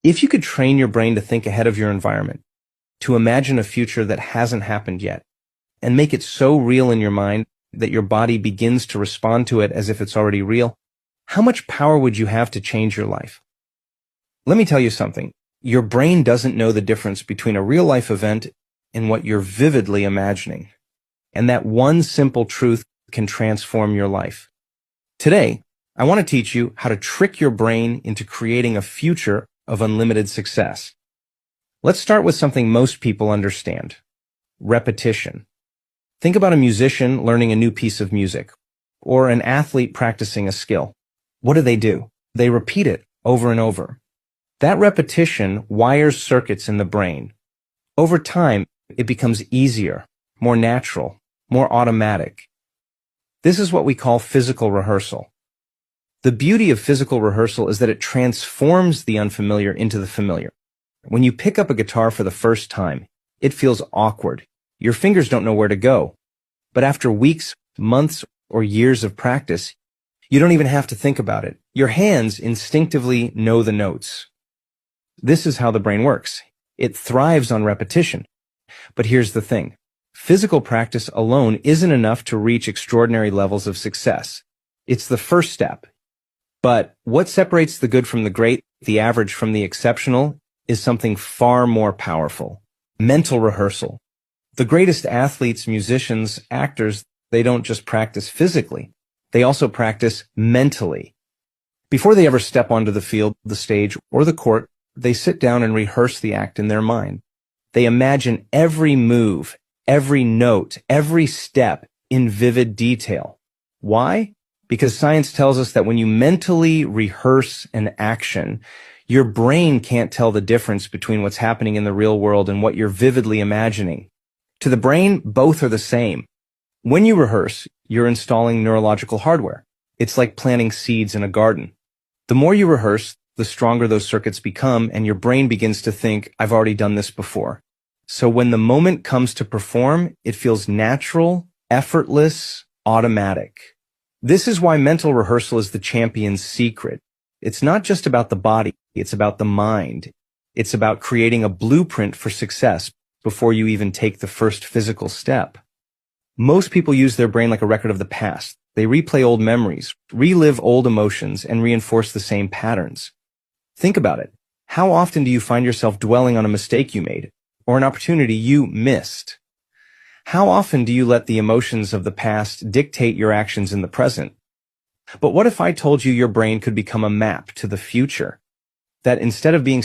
If you could train your brain to think ahead of your environment, to imagine a future that hasn't happened yet, and make it so real in your mind that your body begins to respond to it as if it's already real, how much power would you have to change your life? Let me tell you something. Your brain doesn't know the difference between a real-life event and what you're vividly imagining. And that one simple truth can transform your life. Today, I want to teach you how to trick your brain into creating a future of unlimited success. Let's start with something most people understand: repetition. Think about a musician learning a new piece of music, or an athlete practicing a skill. What do? They repeat it over and over. That repetition wires circuits in the brain. Over time, it becomes easier, more natural, more automatic. This is what we call physical rehearsal. The beauty of physical rehearsal is that it transforms the unfamiliar into the familiar. When you pick up a guitar for the first time, it feels awkward. Your fingers don't know where to go. But after weeks, months, or years of practice, you don't even have to think about it. Your hands instinctively know the notes. This is how the brain works. It thrives on repetition. But here's the thing. Physical practice alone isn't enough to reach extraordinary levels of success. It's the first step. But what separates the good from the great, the average from the exceptional, is something far more powerful: mental rehearsal. The greatest athletes, musicians, actors, they don't just practice physically. They also practice mentally. Before they ever step onto the field, the stage, or the court, they sit down and rehearse the act in their mind. They imagine every move, every note, every step in vivid detail. Why? Because science tells us that when you mentally rehearse an action, your brain can't tell the difference between what's happening in the real world and what you're vividly imagining. To the brain, both are the same. When you rehearse, you're installing neurological hardware. It's like planting seeds in a garden. The more you rehearse, the stronger those circuits become, and your brain begins to think, I've already done this before. So when the moment comes to perform, it feels natural, effortless, automatic. This is why mental rehearsal is the champion's secret. It's not just about the body, it's about the mind. It's about creating a blueprint for success before you even take the first physical step. Most people use their brain like a record of the past. They replay old memories, relive old emotions, and reinforce the same patterns. Think about it. How often do you find yourself dwelling on a mistake you made, or an opportunity you missed? How often do you let the emotions of the past dictate your actions in the present? But what if I told you your brain could become a map to the future? That instead of being